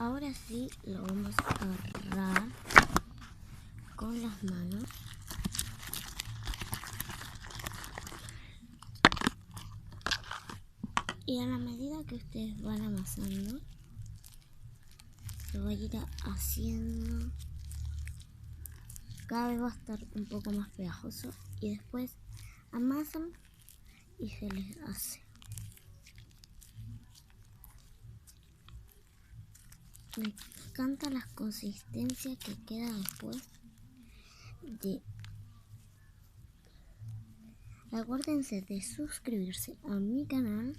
Ahora sí lo vamos a agarrar con las manos. Y a la medida que ustedes van amasando, lo va a ir haciendo. Cada vez va a estar un poco más pegajoso y después amasan y se les hace. Me encanta la consistencia que queda después de... Acuérdense de suscribirse a mi canal